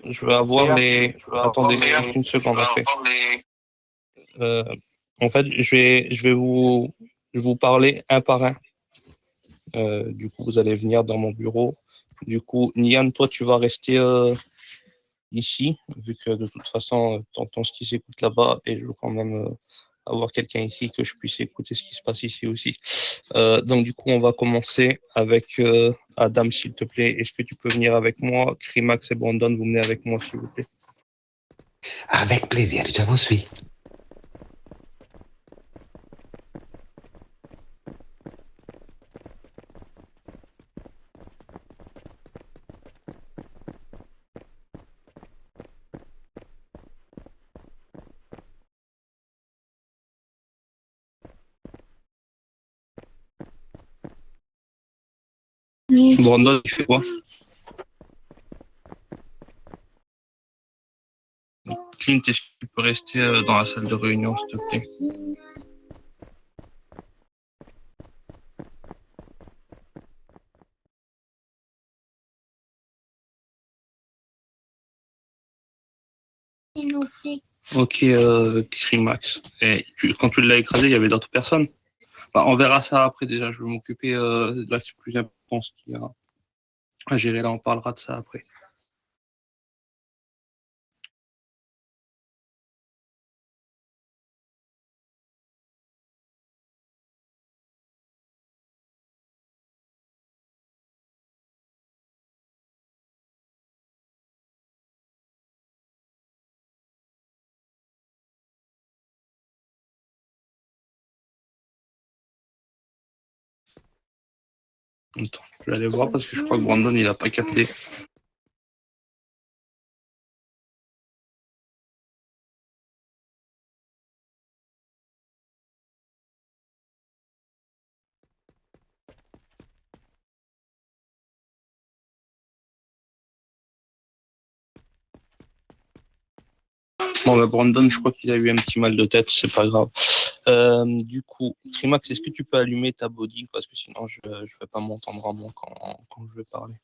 je vais avoir les... Attendez, juste une seconde, en fait. En fait, je vais vous parler un par un. Du coup, vous allez venir dans mon bureau. Du coup, Nian, toi, tu vas rester ici, vu que de toute façon, tu entends ce qui s'écoute là-bas et je veux quand même avoir quelqu'un ici que je puisse écouter ce qui se passe ici aussi. Donc, du coup, on va commencer avec Adam, s'il te plaît. Est-ce que tu peux venir avec moi? Crimax et Brandon, vous venez avec moi, s'il vous plaît. Avec plaisir, je vous suis. Brandon, tu fais quoi? Clint, est-ce que tu peux rester dans la salle de réunion, s'il te plaît? Ok, Crimax. Et quand tu l'as écrasé, il y avait d'autres personnes? Bah, on verra ça après déjà. Je vais m'occuper de l'axe plus important ce qu'il y a à gérer. Là, on parlera de ça après. Attends, je vais aller voir parce que je crois que Brandon, il n'a pas capté. Bon, bah, Brandon, je crois qu'il a eu un petit mal de tête, c'est pas grave. Du coup, Trimax, est-ce que tu peux allumer ta body parce que sinon je vais pas m'entendre à moi quand je vais parler.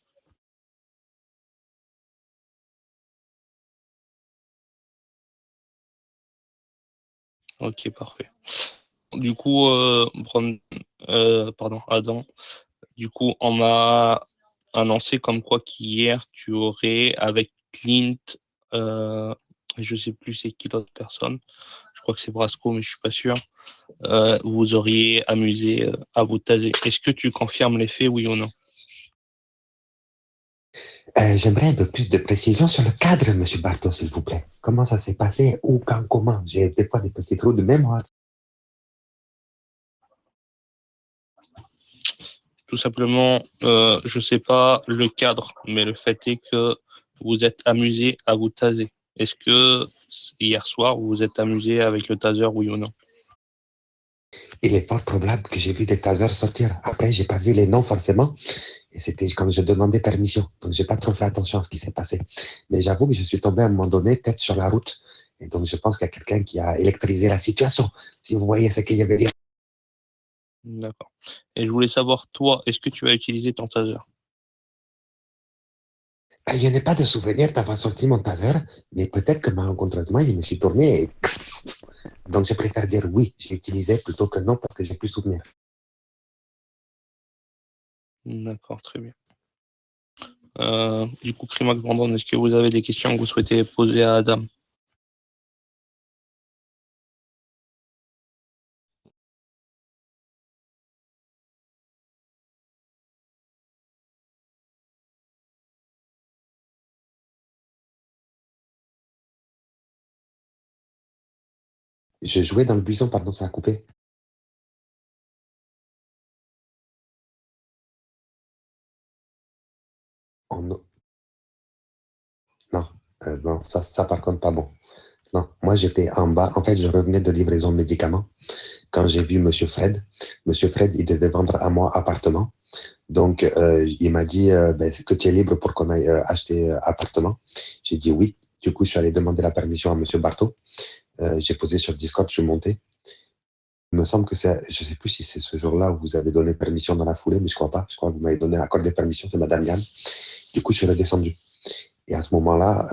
Ok, parfait. Du coup, pardon, Adam, du coup, on m'a annoncé comme quoi qu'hier, tu aurais, avec Clint, je sais plus c'est qui l'autre personne, je crois que c'est Brasco, mais je suis pas sûr, vous auriez amusé à vous taser. Est-ce que tu confirmes les faits, oui ou non? J'aimerais un peu plus de précision sur le cadre, Monsieur Barto, s'il vous plaît. Comment ça s'est passé? Où, quand, comment? J'ai des fois des petits trous de mémoire. Tout simplement, je sais pas le cadre, mais le fait est que vous êtes amusé à vous taser. Est-ce que hier soir, vous vous êtes amusé avec le taser, oui ou non? Il est fort probable que j'ai vu des tasers sortir. Après, j'ai pas vu les noms forcément. Et c'était quand je demandais permission. Donc, j'ai pas trop fait attention à ce qui s'est passé. Mais j'avoue que je suis tombé à un moment donné, tête sur la route. Et donc, je pense qu'il y a quelqu'un qui a électrisé la situation. Si vous voyez ce qu'il y avait dire. D'accord. Et je voulais savoir, toi, est-ce que tu as utilisé ton taser? Je n'ai pas de souvenir d'avoir sorti mon taser, mais peut-être que malencontreusement, je me suis tourné et... Donc, je préfère dire oui, j'ai utilisé plutôt que non parce que j'ai plus souvenir. D'accord, très bien. Du coup, Crimac Brandon, est-ce que vous avez des questions que vous souhaitez poser à Adam? Je jouais dans le buisson, pardon, ça a coupé. Non, non, ça par contre pas bon. Non, moi j'étais en bas. En fait, je revenais de livraison de médicaments quand j'ai vu Monsieur Fred. Monsieur Fred, il devait vendre à moi appartement. Donc, il m'a dit que tu es libre pour qu'on aille acheter appartement. J'ai dit oui. Du coup, je suis allé demander la permission à Monsieur Barto. J'ai posé sur Discord, je suis monté. Il me semble que c'est, je sais plus si c'est ce jour-là où vous avez donné permission dans la foulée, mais je crois pas. Je crois que vous m'avez donné accordé permission, c'est Madame Yann. Du coup, je suis redescendu. Et à ce moment-là,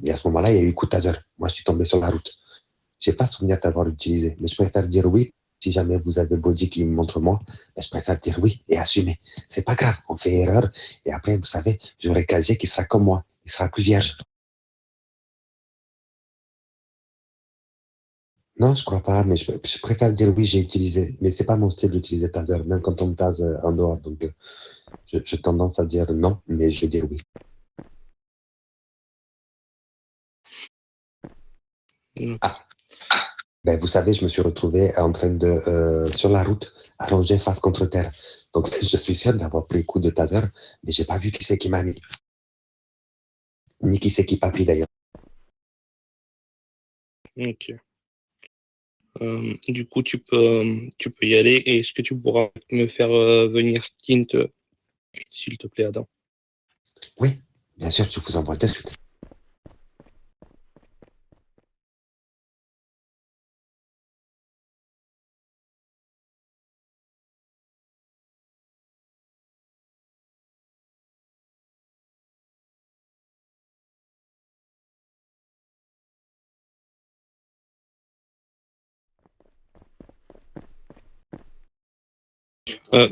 il y a eu coup de taser. Moi, je suis tombé sur la route. J'ai pas souvenir d'avoir utilisé, mais je préfère dire oui. Si jamais vous avez Body qui me montre moi, ben, je préfère dire oui et assumer. C'est pas grave, on fait erreur. Et après, vous savez, j'aurai Casier qui sera comme moi. Il sera plus vierge. Non, je crois pas, mais je préfère dire oui, j'ai utilisé. Mais c'est pas mon style d'utiliser taser, même quand on me tase en dehors. Donc, j'ai tendance à dire non, mais je vais dire oui. Ah, ben, vous savez, je me suis retrouvé en train de, sur la route, allongé face contre terre. Donc, je suis sûr d'avoir pris coup de taser, mais j'ai pas vu qui c'est qui m'a mis. Ni qui c'est qui papy d'ailleurs. Ok. Du coup, tu peux y aller. Et est-ce que tu pourras me faire venir Tint, s'il te plaît, Adam? Oui, bien sûr, je vous envoie de suite.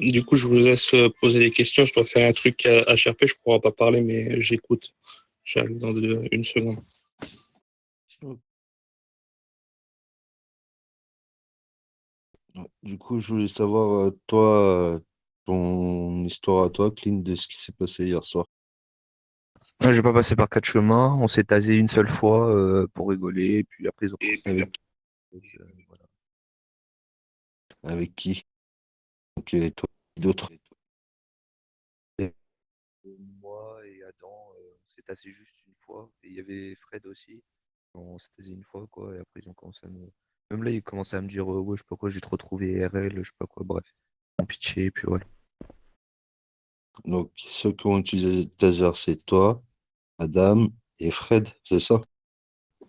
Du coup, je vous laisse poser des questions. Je dois faire un truc à HRP. Je ne pourrai pas parler, mais j'écoute. J'arrive dans une seconde. Du coup, je voulais savoir, toi, ton histoire à toi, Clint, de ce qui s'est passé hier soir. Je vais pas passer par quatre chemins. On s'est tasé une seule fois pour rigoler. Et puis après, ils ont Avec, voilà. avec qui? Donc, toi, d'autres. Et moi et Adam, on s'est tasé juste une fois. Et il y avait Fred aussi. On s'est tasé une fois, quoi. Et après, ils ont commencé à me. Même là, ils commençaient à me dire, ouais, je sais pas quoi, j'ai trop trouvé RL, je sais pas quoi, bref. On pitché, et puis voilà. Donc, ceux qui ont utilisé le taser, c'est toi, Adam et Fred, c'est ça?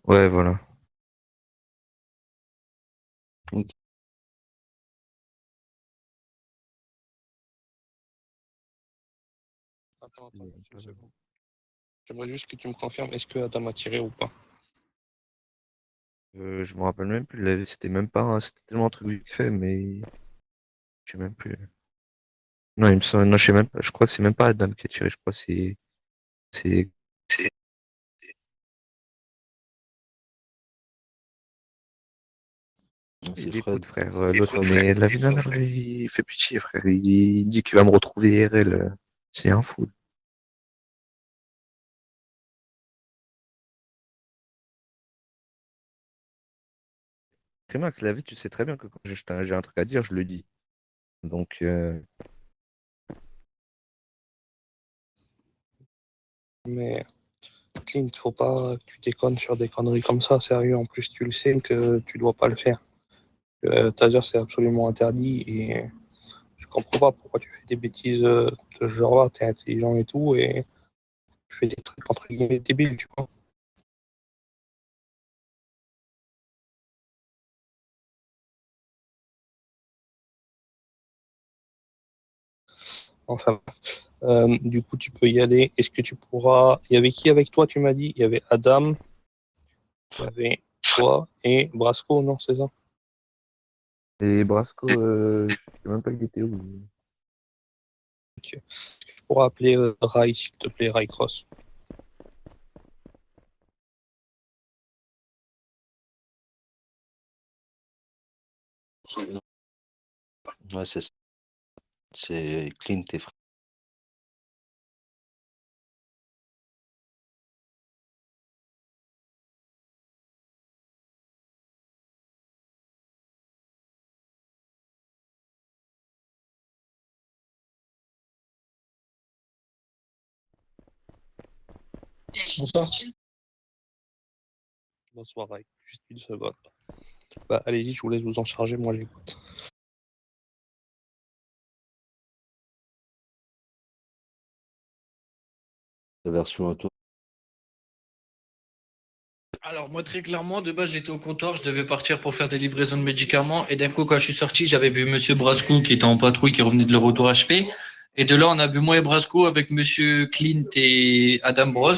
Ouais, voilà. Ok. Attends, une seconde. J'aimerais juste que tu me confirmes, est-ce que Adam a tiré ou pas? Je me rappelle même plus. C'était même pas. C'était tellement un truc vite fait, mais. Je sais même plus. Non, il me semble. Non, je sais même pas. Je crois que c'est même pas Adam qui a tiré. Je crois que c'est C'est écoute, Fred. frère, C'est l'autre, Fred. mais la vie de ma mère, il fait pitié, frère. Il dit qu'il va me retrouver IRL. C'est un fou. Max, la vie, tu sais très bien que quand j'ai un truc à dire, je le dis. Donc, Mais Clint, faut pas que tu déconnes sur des conneries comme ça, sérieux. En plus, tu le sais que tu dois pas le faire. Taser, c'est absolument interdit et je comprends pas pourquoi tu fais des bêtises de ce genre-là. T'es intelligent et tout et tu fais des trucs entre guillemets débiles, tu vois. Enfin, du coup, tu peux y aller. Est-ce que tu pourras. Il y avait qui avec toi, tu m'as dit? Il y avait Adam, il y avait toi et Brasco, non, c'est ça? et Brasco, je sais même pas il était où. Ok. Tu pourras appeler Rai, s'il te plaît, Rai Cross. Ouais, c'est ça. C'est Clint et Fred. Bonsoir. Bonsoir, Rai. Juste une seconde. Bah, allez-y, je vous laisse vous en charger, moi j'écoute. Ta version à toi. Alors moi très clairement, de base j'étais au comptoir, je devais partir pour faire des livraisons de médicaments et d'un coup quand je suis sorti, j'avais vu Monsieur Brascou qui était en patrouille, qui revenait de leur retour achevé Et de là, on a vu moi et Brasco avec Monsieur Clint et Adam Bros,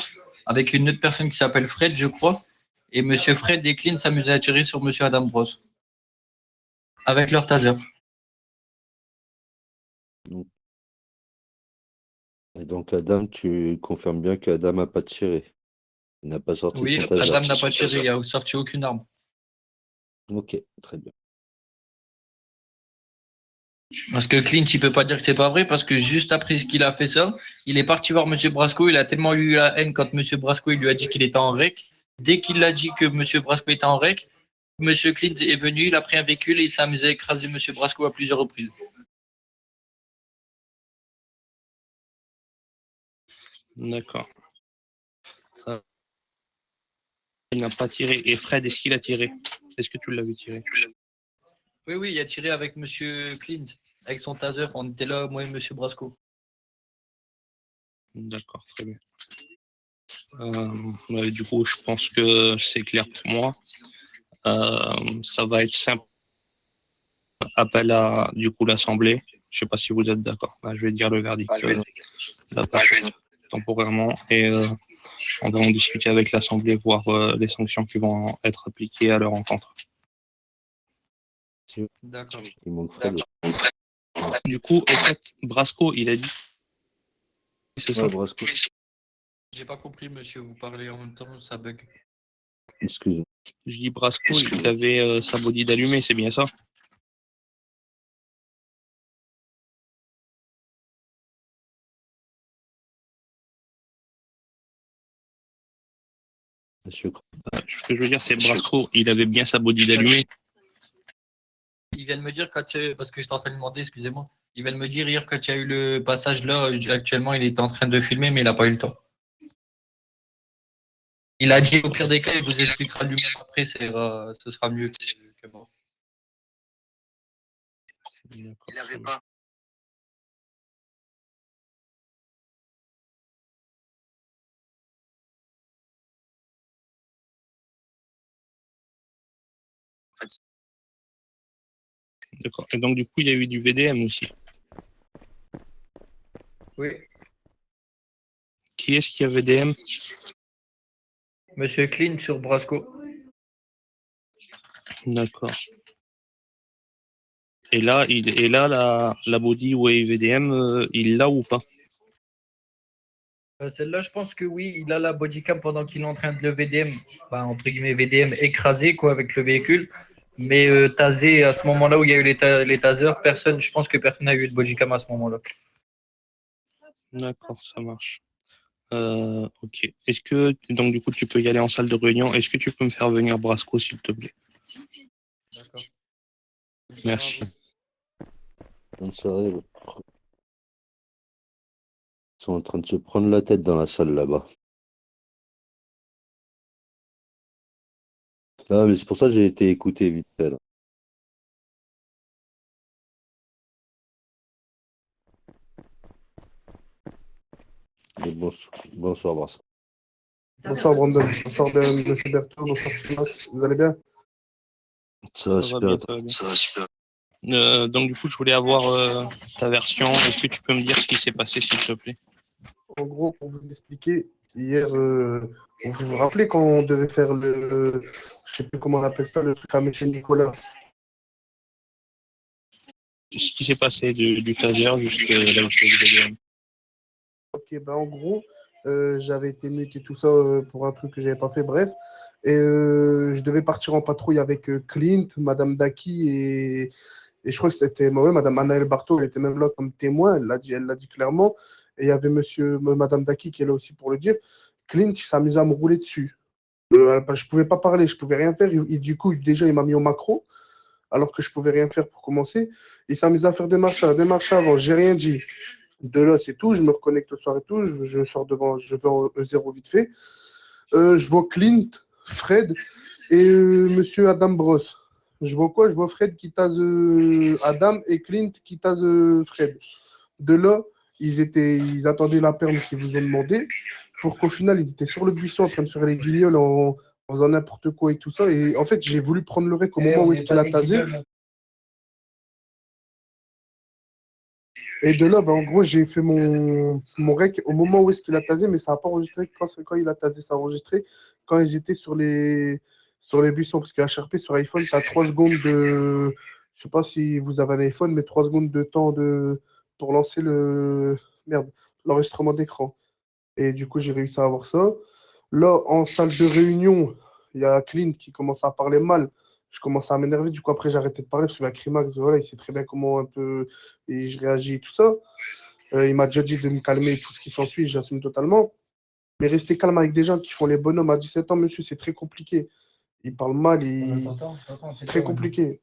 avec une autre personne qui s'appelle Fred, je crois. Et Monsieur Fred et Clint s'amusaient à tirer sur Monsieur Adam Bros. Avec leur taser. Et donc, Adam, tu confirmes bien qu'Adam n'a pas tiré. Il n'a pas sorti Oui, son taser. Adam n'a pas tiré, il n'a sorti aucune arme. Ok, très bien. Parce que Clint, il peut pas dire que c'est pas vrai, parce que juste après ce qu'il a fait ça, il est parti voir Monsieur Brasco, il a tellement eu la haine quand Monsieur Brasco il lui a dit qu'il était en rec. Dès qu'il a dit que Monsieur Brasco était en rec, Monsieur Clint est venu, il a pris un véhicule et il s'est amusé à écraser Monsieur Brasco à plusieurs reprises. D'accord. Il n'a pas tiré. Et Fred, est-ce qu'il a tiré? Est-ce que tu l'avais tiré? Oui, oui, il a tiré avec Monsieur Clint, avec son taser. On était là, moi et Monsieur Brasco. D'accord, très bien. Du coup, je pense que c'est clair pour moi. Ça va être simple. Appel à du coup l'Assemblée. Je ne sais pas si vous êtes d'accord. Je vais dire le verdict temporairement et on va en discuter avec l'Assemblée, voir les sanctions qui vont être appliquées à leur encontre. D'accord. Il manque Fred. Du coup, en fait, Brasco, il a dit. C'est ça. Ouais, Brasco. J'ai pas compris, monsieur, vous parlez en même temps, ça bug. Excuse-moi. Je dis Brasco, il avait sa body d'allumé, c'est bien ça? Monsieur. Ce que je veux dire, c'est Brasco, il avait bien sa body d'allumé. Il vient de me dire, parce que j'étais en train de demander, excusez-moi, il vient de me dire hier quand il y a eu le passage là, actuellement il était en train de filmer, mais il n'a pas eu le temps. Il a dit au pire des cas, il vous expliquera lui-même après, ce sera mieux que moi. Il n'avait pas. D'accord. Et donc, du coup, il y a eu du VDM aussi. Oui. Qui est-ce qui a VDM? Monsieur Clean sur Brasco. D'accord. Et là, la body Way VDM, il l'a ou pas? Celle-là, je pense que oui, il a la bodycam pendant qu'il est en train de le VDM, entre guillemets VDM écrasé quoi avec le véhicule. Mais tasé à ce moment-là où il y a eu les tasers, je pense que personne n'a eu de bodycam à ce moment-là. D'accord, ça marche. Ok. Est-ce que, donc du coup, tu peux y aller en salle de réunion. Est-ce que tu peux me faire venir Brasco, s'il te plaît? D'accord. Merci. Bonne soirée. Ils sont en train de se prendre la tête dans la salle là-bas. Ah, mais c'est pour ça que j'ai été écouté vite fait, là. Bonsoir, Brasco. Bonsoir Brandon, bonsoir Monsieur Berthaud, bonsoir Simas, vous allez bien? Ça va super. Ça va super. Donc du coup, je voulais avoir ta version. Est-ce que tu peux me dire ce qui s'est passé, s'il te plaît? En gros, pour vous expliquer, hier, vous vous rappelez quand on devait faire je sais plus comment on appelle ça, le truc à Monsieur Nicolas. Ce qui s'est passé du taser jusqu'à là où tu es. Ok, en gros, j'avais été muté tout ça pour un truc que j'avais pas fait, bref. Et je devais partir en patrouille avec Clint, Madame Daki et je crois que c'était moi, Madame Anaël Barthaud, elle était même là comme témoin, elle l'a dit clairement. Et il y avait Madame Daki qui est là aussi pour le dire. Clint s'amusait à me rouler dessus. Je pouvais pas parler, je pouvais rien faire. Du coup, déjà, il m'a mis au macro, alors que je pouvais rien faire pour commencer. Il s'amusait à faire des marches avant, j'ai rien dit. De là, c'est tout. Je me reconnecte au soir et tout. Je sors devant, je vais en E0 vite fait. Je vois Clint, Fred et Monsieur Adam Bros. Je vois quoi? Je vois Fred qui tase Adam et Clint qui tase Fred. De là, ils attendaient la perme qu'ils vous ont demandé pour qu'au final, ils étaient sur le buisson en train de faire les guignols en faisant n'importe quoi et tout ça. Et en fait, j'ai voulu prendre le rec au moment où est-ce qu'il a tasé. Et de là, bah, en gros, j'ai fait mon rec au moment où est-ce qu'il a tasé, mais ça n'a pas enregistré quand il a tasé. Ça a enregistré quand ils étaient sur les buissons. Parce que HRP sur iPhone, tu as 3 secondes de. Je sais pas si vous avez un iPhone, mais 3 secondes de temps pour lancer Merde, l'enregistrement d'écran. Et du coup, j'ai réussi à avoir ça. Là, en salle de réunion, il y a Clint qui commence à parler mal. Je commence à m'énerver. Du coup, après, j'ai arrêté de parler parce que la Crimax, voilà, il sait très bien comment un peu et je réagis et tout ça. Il m'a déjà dit de me calmer et tout ce qui s'ensuit. J'assume totalement. Mais rester calme avec des gens qui font les bonhommes à 17 ans, monsieur, c'est très compliqué. Ils parlent mal et c'est très compliqué.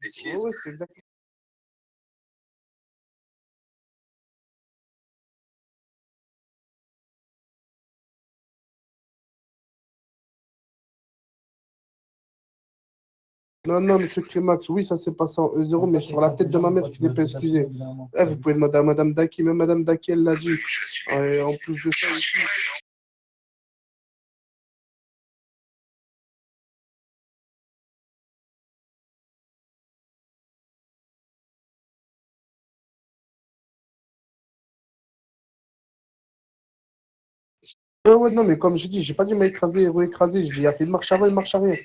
Ouais, ouais, c'est exactement. Non, non, monsieur Crimax, oui, ça s'est passé en E0, mais sur la tête de ma mère qui s'est pas excusée. Eh, vous pouvez demander à Madame Daki, même Madame Daki, elle l'a dit. Et en plus de ça, aussi, ouais, ouais, non, mais comme j'ai dit, j'ai pas dit m'a écrasé, re-écrasé. Je dis, il a fait une marche avant, une marche arrière.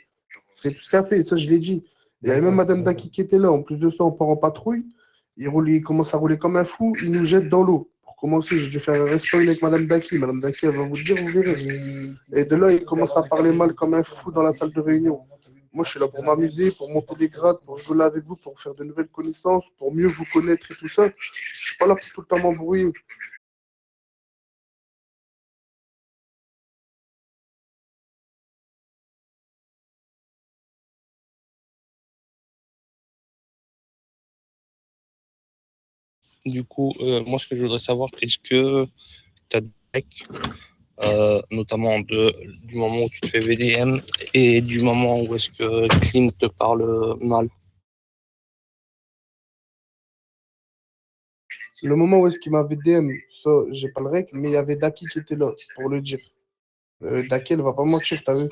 C'est tout ce qu'il a fait, ça, je l'ai dit. Il y avait même Madame Daki qui était là. En plus de ça, on part en patrouille. Il commence à rouler comme un fou. Il nous jette dans l'eau. Pour commencer, j'ai dû faire un respawn avec Madame Daki. Madame Daki, elle va vous le dire, vous verrez. Et de là, il commence à parler mal comme un fou dans la salle de réunion. Moi, je suis là pour m'amuser, pour monter des grades, pour rigoler avec vous, pour faire de nouvelles connaissances, pour mieux vous connaître et tout ça. Je suis pas là pour tout le temps m'embrouiller. Du coup, moi, ce que je voudrais savoir, est-ce que tu as des decks, notamment du moment où tu te fais VDM et du moment où est-ce que Clint te parle mal? Le moment où est-ce qu'il m'avait DM, ça, j'ai pas le rec, mais il y avait Daki qui était là pour le dire. Daki, elle va pas mentir, t'as vu?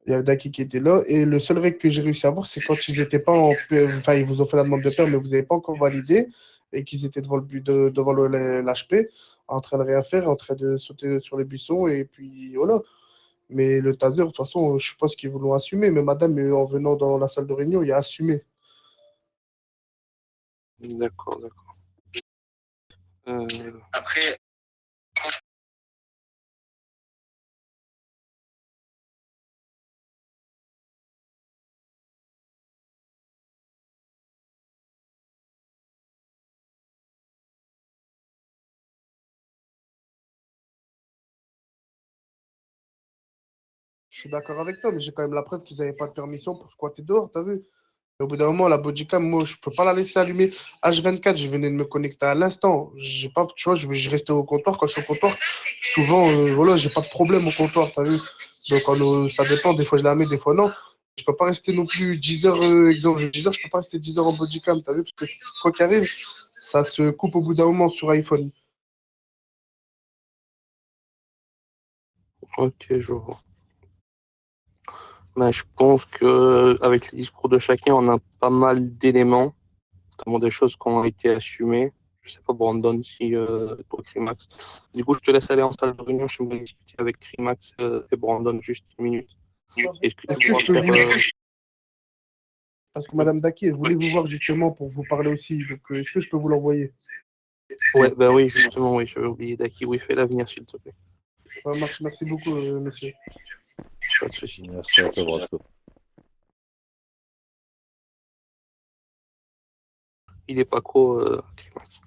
Il y avait Daki qui était là. Et le seul rec que j'ai réussi à voir, c'est quand ils étaient pas en. Enfin, ils vous ont fait la demande de pair, mais vous n'avez pas encore validé. Et qu'ils étaient devant l'HP, en train de rien faire, en train de sauter sur les buissons. Et puis voilà. Mais le taser, de toute façon, je suppose qu'ils voulaient assumer. Mais madame, en venant dans la salle de réunion, il a assumé. D'accord, d'accord. Après, Je suis d'accord avec toi, mais j'ai quand même la preuve qu'ils n'avaient pas de permission pour squatter dehors, t'as vu? Et au bout d'un moment, la bodycam, moi, je peux pas la laisser allumer H24. Je venais de me connecter à l'instant. J'ai pas, tu vois, je restais au comptoir. Quand je suis au comptoir, souvent, voilà, j'ai pas de problème au comptoir, t'as vu? Donc, ça dépend. Des fois, je la mets, des fois, non. Je peux pas rester non plus 10 heures, exemple, 10 heures, je peux pas rester 10 heures en bodycam, t'as vu? Parce que quoi qu'il arrive, ça se coupe au bout d'un moment sur iPhone. Ok, je vois. Ben, je pense que avec les discours de chacun, on a pas mal d'éléments, notamment des choses qui ont été assumées. Je sais pas, Brandon, si toi, Crimax. Du coup, je te laisse aller en salle de réunion. Je vais discuter avec Crimax et Brandon juste une minute. Est-ce que Est-ce tu que pourras je peux faire. parce que Madame Daki, elle voulait vous voir justement pour vous parler aussi. Donc, est-ce que je peux vous l'envoyer? Ouais, ben oui, justement, oui, j'avais oublié Daki. Oui, fais l'avenir, s'il te plaît. Ça marche. Merci beaucoup, monsieur. Pas de souci. Merci à toi, Brasco. Il est pas co, Crimax.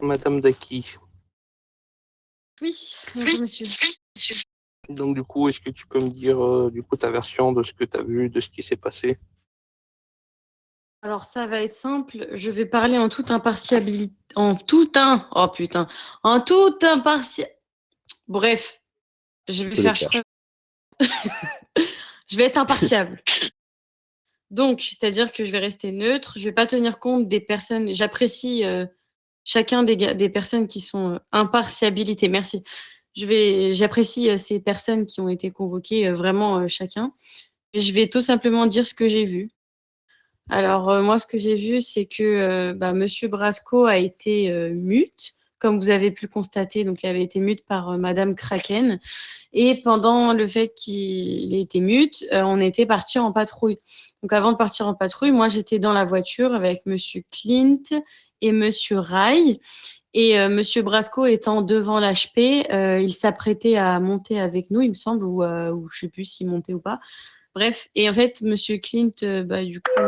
Madame Daki. Oui, bonjour monsieur. Donc, du coup, est-ce que tu peux me dire du coup ta version de ce que tu as vu, de ce qui s'est passé? Alors, ça va être simple. Je vais parler en toute impartialité. Oh putain. En toute impartialité. Bref, je vais peux le faire faire. je vais être impartiable. Donc, c'est-à-dire que je vais rester neutre. Je vais pas tenir compte des personnes. J'apprécie chacun des personnes qui sont impartialité. Merci. J'apprécie ces personnes qui ont été convoquées, vraiment chacun. Et je vais tout simplement dire ce que j'ai vu. Alors, moi, ce que j'ai vu, c'est que Monsieur Brasco a été mute, comme vous avez pu le constater. Donc, il avait été mute par Madame Kraken. Et pendant le fait qu'il ait été mute, on était parti en patrouille. Donc, avant de partir en patrouille, moi, j'étais dans la voiture avec Monsieur Clint et Monsieur Rai. Et Monsieur Brasco étant devant l'HP, il s'apprêtait à monter avec nous, il me semble, ou je sais plus s'il montait ou pas. Bref, et en fait, Monsieur Clint, du coup,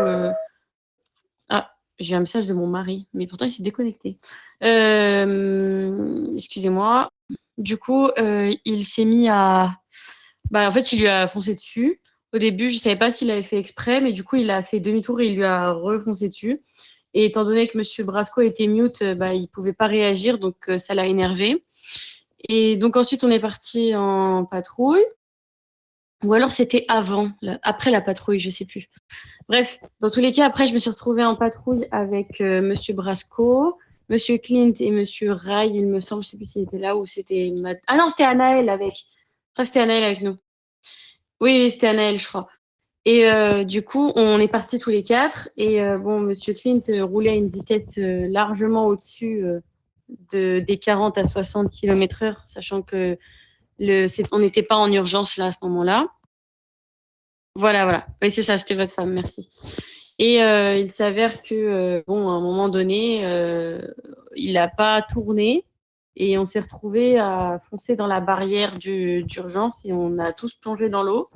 ah, j'ai un message de mon mari, mais pourtant il s'est déconnecté. Excusez-moi. Du coup, il s'est mis à, en fait, il lui a foncé dessus. Au début, je savais pas s'il avait fait exprès, mais du coup, il a fait demi-tour et il lui a refoncé dessus. Et étant donné que Monsieur Brasco était mute, il pouvait pas réagir, donc ça l'a énervé. Et donc ensuite, on est parti en patrouille. Ou alors c'était après la patrouille, je sais plus. Bref, dans tous les cas, après, je me suis retrouvée en patrouille avec Monsieur Brasco, Monsieur Clint et Monsieur Rai, il me semble, je sais plus s'il était là ou c'était... Ah non, c'était Anaël avec. Je crois que c'était Anaël avec nous. Oui, c'était Anaël, je crois. Et du coup, on est partis tous les quatre. Et Monsieur Clint roulait à une vitesse largement au-dessus des 40 à 60 km/h, sachant que on n'était pas en urgence là à ce moment-là. Voilà. Oui, c'est ça, c'était votre femme, merci. Et il s'avère que, à un moment donné, il n'a pas tourné et on s'est retrouvés à foncer dans la barrière d'urgence et on a tous plongé dans l'eau.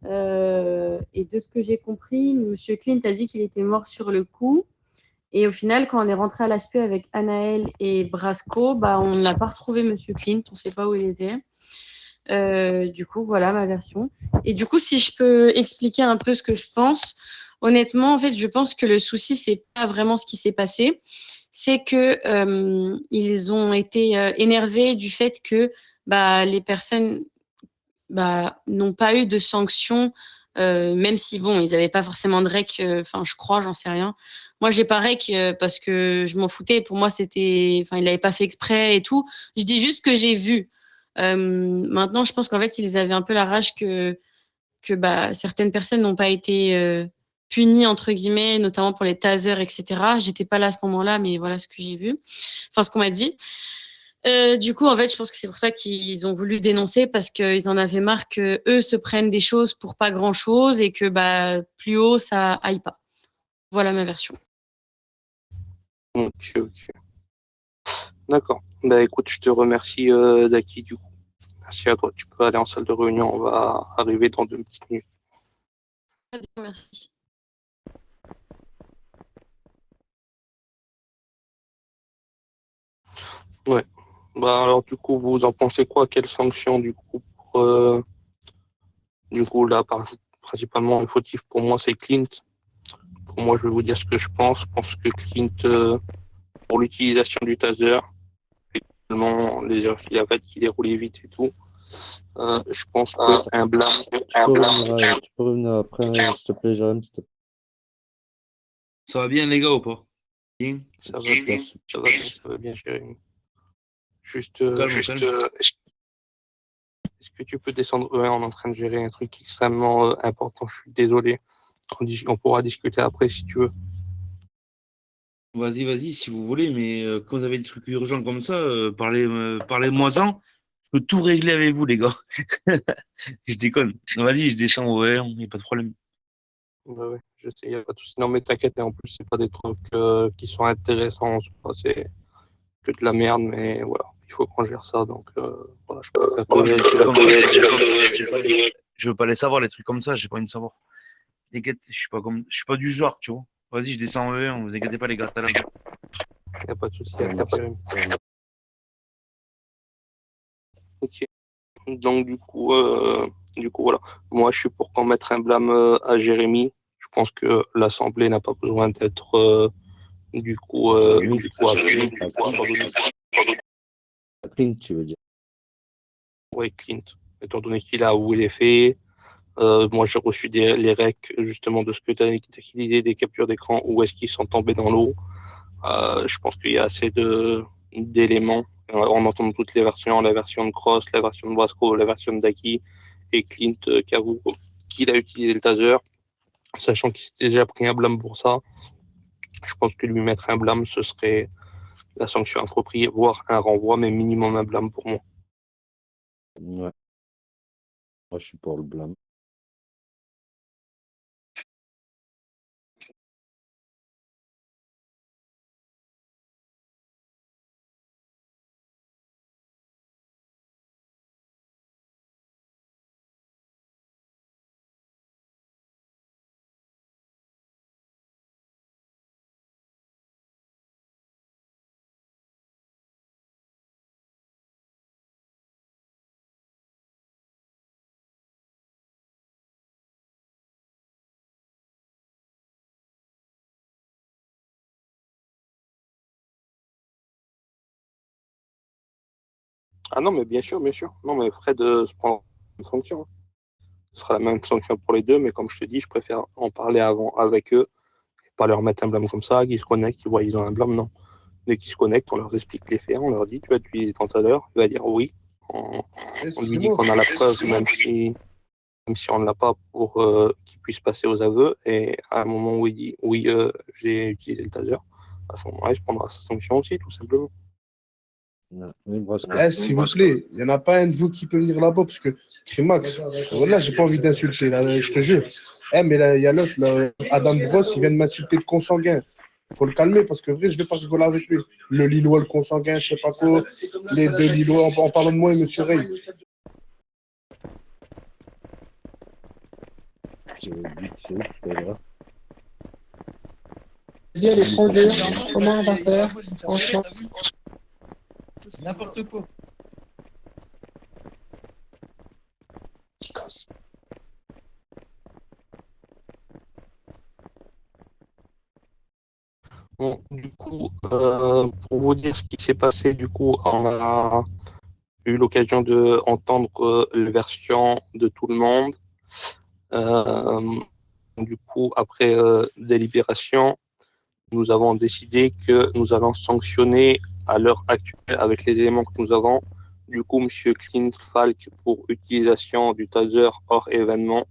Et de ce que j'ai compris, Monsieur Clint a dit qu'il était mort sur le coup. Et au final, quand on est rentré à l'HP avec Anaël et Brasco, on n'a pas retrouvé Monsieur Clint, on ne sait pas où il était. Du coup, voilà ma version. Et du coup, si je peux expliquer un peu ce que je pense, honnêtement, en fait, je pense que le souci, c'est pas vraiment ce qui s'est passé, c'est que ils ont été énervés du fait que les personnes n'ont pas eu de sanctions, même si ils n'avaient pas forcément de rec, je crois, j'en sais rien. Moi, j'ai pas rec parce que je m'en foutais. Pour moi, il n'avait pas fait exprès et tout. Je dis juste que j'ai vu. Maintenant, je pense qu'en fait, ils avaient un peu la rage que certaines personnes n'ont pas été punies, entre guillemets, notamment pour les tasers, etc. J'étais pas là à ce moment-là, mais voilà ce que j'ai vu. Enfin, ce qu'on m'a dit. Du coup, en fait, je pense que c'est pour ça qu'ils ont voulu dénoncer parce qu'ils en avaient marre que eux se prennent des choses pour pas grand-chose et que plus haut, ça aille pas. Voilà ma version. Ok. D'accord. Écoute, je te remercie, Daki, du coup. Merci à toi. Tu peux aller en salle de réunion. On va arriver dans 2 petites minutes. Très bien, merci. Ouais. Alors, du coup, vous en pensez quoi? Quelles sanctions, du coup, là, principalement, le fautif pour moi, c'est Clint. Pour moi, je vais vous dire ce que je pense. Je pense que Clint, pour l'utilisation du taser, effectivement, les heures qu'il a faites, qu'il est roulé vite et tout, je pense qu'un blâme. Tu peux revenir après, s'il te plaît, Jérôme, s'il te plaît. Ça va bien, les gars, ou pas? Ça va bien, Jérémy. Juste, Calme. est-ce que tu peux descendre? Ouais, on est en train de gérer un truc extrêmement important. Je suis désolé. On pourra discuter après si tu veux. Vas-y, si vous voulez, mais quand vous avez des trucs urgents comme ça, parlez-moi-en. Je peux tout régler avec vous, les gars. Je déconne. Vas-y, je descends, ouais, il n'y a pas de problème. Ouais, je sais, il n'y a pas de souci. Non, mais t'inquiète, et en plus, c'est pas des trucs qui sont intéressants. C'est que de la merde, mais voilà, il faut qu'on gère ça. Donc, voilà, je préfère Je veux pas les savoir, les trucs comme ça, j'ai pas envie de savoir. T'inquiète, je suis pas du genre, tu vois. Vas-y, je descends en E1, vous inquiétez pas, les gars, tout à l'heure. Il n'y a pas de souci. Ok. Donc, voilà. Moi, je suis pour qu'on mette un blâme à Jérémy. Je pense que l'Assemblée n'a pas besoin d'être, appelée. Clint, tu veux dire. Oui, Clint. Étant donné qu'il a avoué les faits. Moi, j'ai reçu les recs, justement, de ce que tu as dit, des captures d'écran, où est-ce qu'ils sont tombés dans l'eau. Je pense qu'il y a assez d'éléments. On entend toutes les versions, la version de Cross, la version de Brasco, la version d'Aki, et Clint qui avoue qu'il a utilisé le taser, sachant qu'il s'était déjà pris un blâme pour ça. Je pense que lui mettre un blâme, ce serait la sanction appropriée, voire un renvoi, mais minimum un blâme pour moi. Ouais. Moi, je suis pour le blâme. Ah non, mais bien sûr, bien sûr. Non, mais Fred se prend une sanction. Ce sera la même sanction pour les deux, mais comme je te dis, je préfère en parler avant avec eux, et pas leur mettre un blâme comme ça, qu'ils se connectent, ils voient ils ont un blâme, non. Dès qu'ils se connectent, on leur explique les faits, on leur dit, tu as utilisé ton taser, il va dire oui. On lui dit qu'on a la preuve, même si on ne l'a pas, pour qu'il puisse passer aux aveux, et à un moment où il dit oui, j'ai utilisé le taser, à ce moment-là, il prendra sa sanction aussi, tout simplement. Oui, Brasco. S'il vous plaît, il n'y en a pas un de vous qui peut venir là-bas, parce que Crimax, voilà, j'ai pas envie d'insulter, là, je te jure. Mais là, il y a l'autre, là, Adam Bros, il vient de m'insulter de consanguin. Faut le calmer, parce que vrai, je vais pas rigoler avec lui. Le Lillois, le consanguin, je sais pas quoi, les deux Lillois, en parlant de moi et Monsieur Ray. J'ai vite fait tout à l'heure. Bien les fraudeurs, comment on va faire, franchement. N'importe quoi. Bon, du coup, pour vous dire ce qui s'est passé, du coup, on a eu l'occasion d'entendre les versions de tout le monde. Du coup, après délibération, nous avons décidé que nous allons sanctionner à l'heure actuelle avec les éléments que nous avons. Du coup, M. Clint Falk pour utilisation du taser hors événement.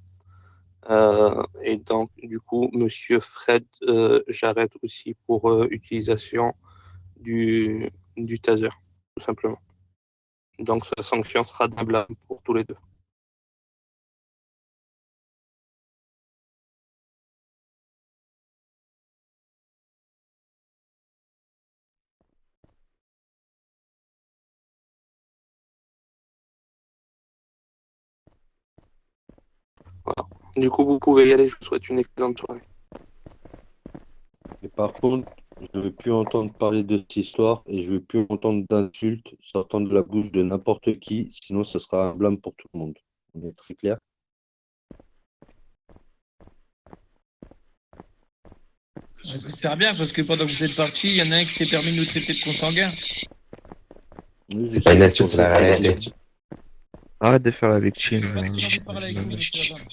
Et donc, du coup, M. Fred Jarrett aussi pour utilisation du taser, tout simplement. Donc, la sanction sera d'un blâme pour tous les deux. Voilà. Du coup, vous pouvez y aller. Je vous souhaite une excellente soirée. Et par contre, je ne veux plus entendre parler de cette histoire et je ne veux plus entendre d'insultes sortant de la bouche de n'importe qui, sinon ça sera un blâme pour tout le monde. On est très clair. J'espère bien, parce que pendant que vous êtes partis, il y en a un qui s'est permis de nous traiter de consanguins. Oui, C'est pas une insulte, c'est la réalité. Arrête de faire la victime. J'en ai parlé avec vous, monsieur Adam.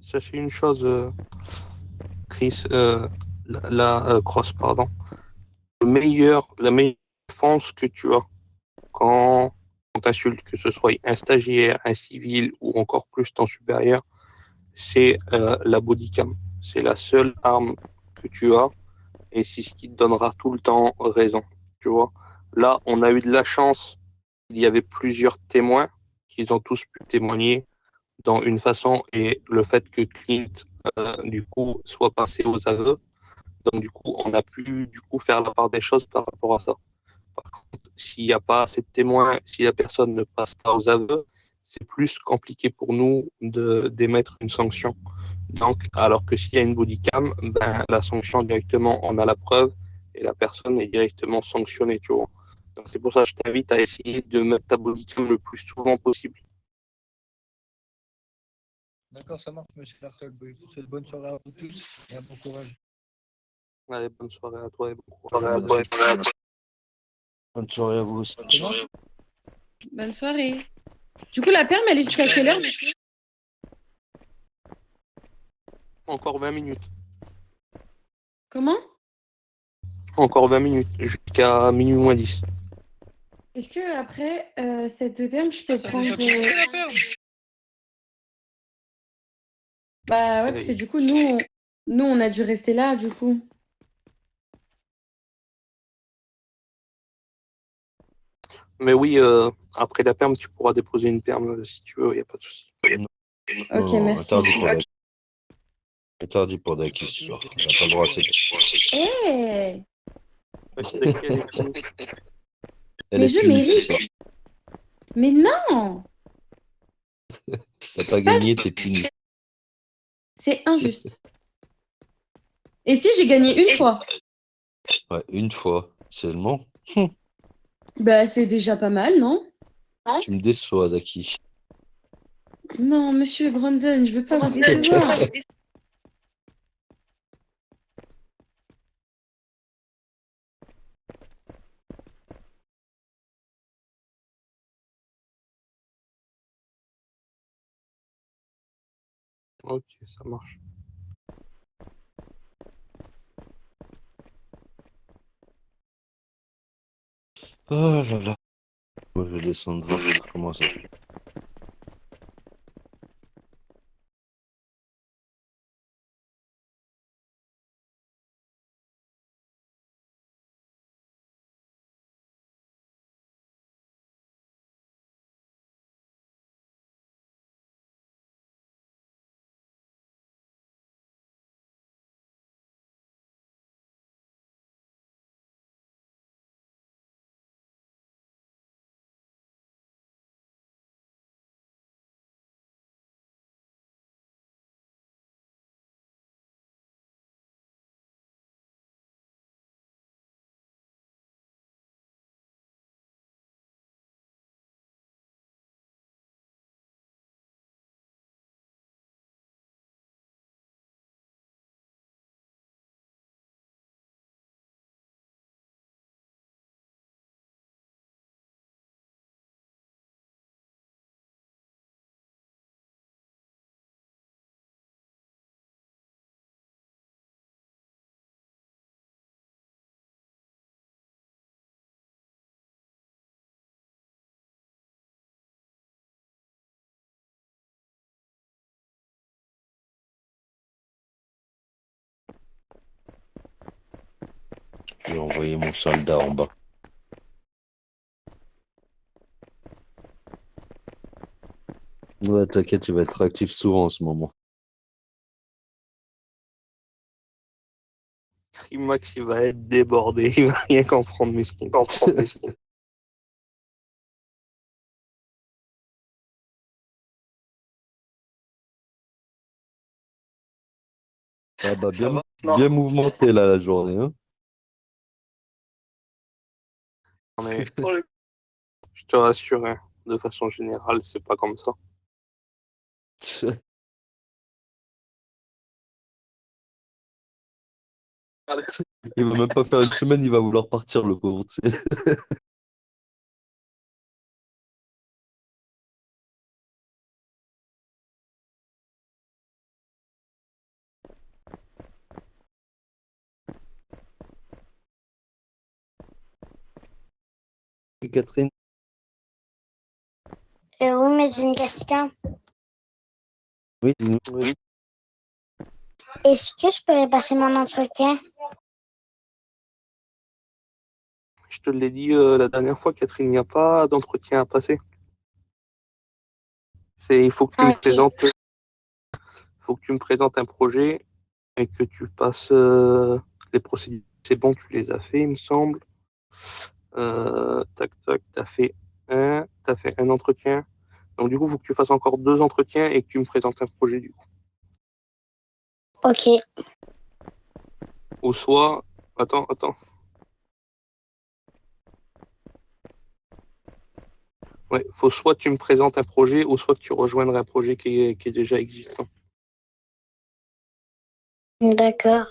Sachez une chose, Chris, Cross, pardon. La meilleure défense que tu as quand on t'insulte, que ce soit un stagiaire, un civil ou encore plus ton supérieur, c'est la bodycam. C'est la seule arme que tu as et c'est ce qui te donnera tout le temps raison. Tu vois. Là, on a eu de la chance. Il y avait plusieurs témoins qui ont tous pu témoigner dans une façon et le fait que Clint, du coup, soit passé aux aveux. Donc, du coup, on a pu faire la part des choses par rapport à ça. Par contre, s'il n'y a pas assez de témoins, si la personne ne passe pas aux aveux, c'est plus compliqué pour nous d'émettre une sanction. Donc, alors que s'il y a une bodycam, ben, la sanction directement, on a la preuve et la personne est directement sanctionnée, tu vois. Donc c'est pour ça que je t'invite à essayer de mettre ta bodycam le plus souvent possible. D'accord, ça marche, monsieur Fertel. Je vous souhaite bonne soirée à vous tous et un bon courage. Allez, bonne soirée à toi et bon courage. Bonne soirée à vous aussi. Bonne soirée. Du coup, la perme, elle est jusqu'à quelle heure? Encore 20 minutes. Comment? Encore 20 minutes, jusqu'à minuit moins 10. Est-ce que après cette perme, je peux Ça a prendre. déjà commencé, la perme? Bah ouais, parce que du coup, nous, on a dû rester là, du coup. Mais oui, après la perme, tu pourras déposer une perme si tu veux, il n'y a pas de souci. Ok, Non, merci. interdit pour Daki ce soir. Elle n'a pas le droit à cette. Hey, Elle mais est je punie ce mérite. soir. Mais non, T'as pas gagné, t'es puni. c'est injuste. Et si j'ai gagné une fois? Ouais, une fois seulement. Bah, c'est déjà pas mal, non? Tu me déçois, Daki. Non, monsieur Brandon, je veux pas vous décevoir. Ok, ça marche. Oh là là. Moi, je vais descendre. Comment ça fait? Je vais envoyer mon soldat en bas. Ouais, t'inquiète, il va être actif souvent en ce moment. Max, il va être débordé, il va rien comprendre, miskin. Ah bah bien mouvementé là la journée. Hein. Mais je te rassure, hein, de façon générale, c'est pas comme ça. Il va même pas faire une semaine, il va vouloir partir le pauvre. Tu sais. Catherine, Oui, mais j'ai une question. oui, Oui. Est-ce que je pourrais passer mon entretien? Je te l'ai dit la dernière fois, Catherine, il n'y a pas d'entretien à passer. Il faut que tu me présentes, faut que tu me présentes un projet et que tu passes les procédures. C'est bon, tu les as fait, il me semble. Tac, tac, t'as fait un entretien. Donc du coup, il faut que tu fasses encore 2 entretiens et que tu me présentes un projet du coup. Ok. Ou soit, attends, Ouais, faut soit tu me présentes un projet ou soit que tu rejoindrais un projet qui est déjà existant. D'accord.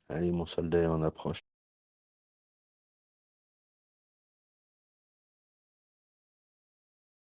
Allez, mon soldat, on approche.